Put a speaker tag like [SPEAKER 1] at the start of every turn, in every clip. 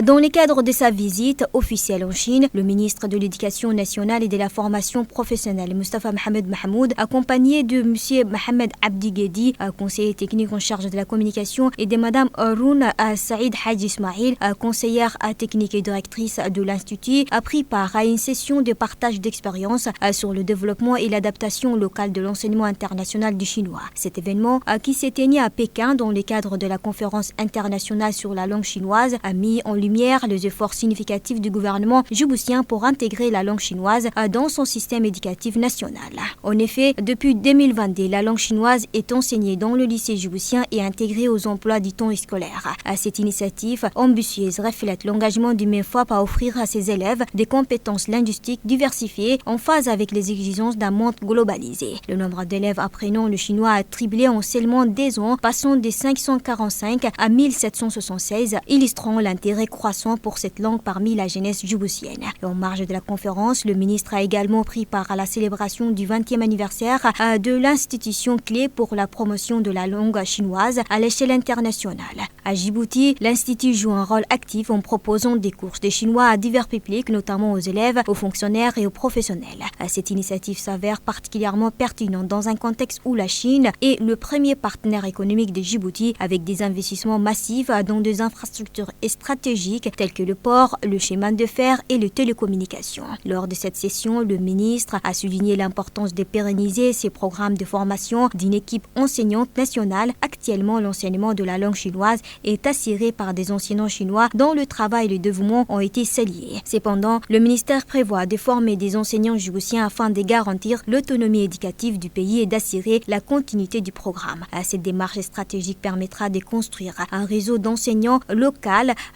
[SPEAKER 1] Dans le cadre de sa visite officielle en Chine, le ministre de l'Éducation nationale et de la formation professionnelle, Mustafa Mohamed Mahmoud, accompagné de M. Mohamed Abdi Ghedi, conseiller technique en charge de la communication, et de Mme Haroun Saïd Hadj Ismail, conseillère technique et directrice de l'Institut, a pris part à une session de partage d'expériences sur le développement et l'adaptation locale de l'enseignement international du chinois. Cet événement, qui s'est tenu à Pékin dans le cadre de la conférence internationale sur la langue chinoise, a mis en lumière les efforts significatifs du gouvernement djiboutien pour intégrer la langue chinoise dans son système éducatif national. En effet, depuis 2022, la langue chinoise est enseignée dans le lycée djiboutien et intégrée aux emplois du temps scolaire. Cette initiative ambitieuse reflète l'engagement du MEFOP à offrir à ses élèves des compétences linguistiques diversifiées en phase avec les exigences d'un monde globalisé. Le nombre d'élèves apprenant le chinois a triplé en seulement 10 ans, passant de 545 à 1776, illustrant l'intérêt croissant pour cette langue parmi la jeunesse djiboutienne. En marge de la conférence, le ministre a également pris part à la célébration du 20e anniversaire de l'institution clé pour la promotion de la langue chinoise à l'échelle internationale. À Djibouti, l'Institut joue un rôle actif en proposant des cours de chinois à divers publics, notamment aux élèves, aux fonctionnaires et aux professionnels. Cette initiative s'avère particulièrement pertinente dans un contexte où la Chine est le premier partenaire économique de Djibouti, avec des investissements massifs dans des infrastructures stratégiques tels que le port, le chemin de fer et les télécommunications. Lors de cette session, le ministre a souligné l'importance de pérenniser ces programmes de formation d'une équipe enseignante nationale. Actuellement, l'enseignement de la langue chinoise est assuré par des enseignants chinois dont le travail et le dévouement ont été salués. Cependant, le ministère prévoit de former des enseignants djiboutiens afin de garantir l'autonomie éducative du pays et d'assurer la continuité du programme. Cette démarche stratégique permettra de construire un réseau d'enseignants locaux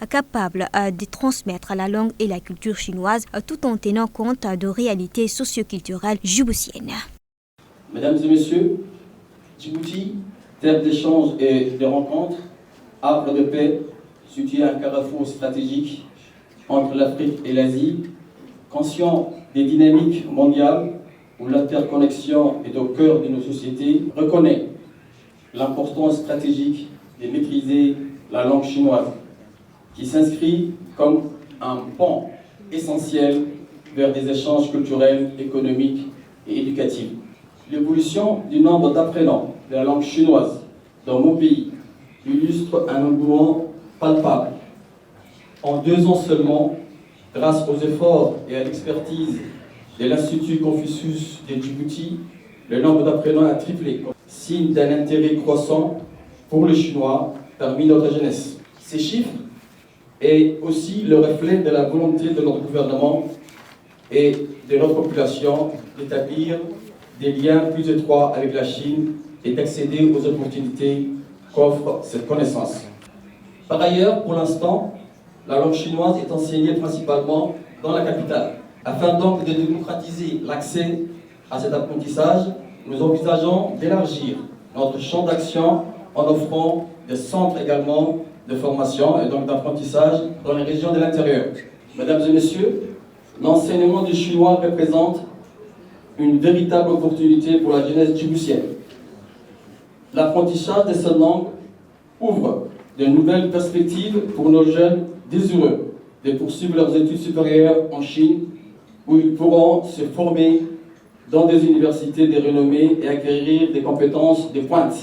[SPEAKER 1] capable de transmettre la langue et la culture chinoise tout en tenant compte de réalités socioculturelles djiboutiennes.
[SPEAKER 2] Mesdames et messieurs, Djibouti, terre d'échanges et de rencontres, havre de paix, situé à un carrefour stratégique entre l'Afrique et l'Asie, conscient des dynamiques mondiales où l'interconnexion est au cœur de nos sociétés, reconnaît l'importance stratégique de maîtriser la langue chinoise, qui s'inscrit comme un pont essentiel vers des échanges culturels, économiques et éducatifs. L'évolution du nombre d'apprenants de la langue chinoise dans mon pays illustre un engouement palpable. En 2 ans seulement, grâce aux efforts et à l'expertise de l'Institut Confucius de Djibouti, le nombre d'apprenants a triplé, signe d'un intérêt croissant pour le chinois parmi notre jeunesse. Ces chiffres est aussi le reflet de la volonté de notre gouvernement et de notre population d'établir des liens plus étroits avec la Chine et d'accéder aux opportunités qu'offre cette connaissance. Par ailleurs, pour l'instant, la langue chinoise est enseignée principalement dans la capitale. Afin donc de démocratiser l'accès à cet apprentissage, nous envisageons d'élargir notre champ d'action en offrant des centres également de formation et donc d'apprentissage dans les régions de l'intérieur. Mesdames et messieurs, l'enseignement du chinois représente une véritable opportunité pour la jeunesse djiboutienne. L'apprentissage de cette langue ouvre de nouvelles perspectives pour nos jeunes désireux de poursuivre leurs études supérieures en Chine, où ils pourront se former dans des universités de renommée et acquérir des compétences de pointe.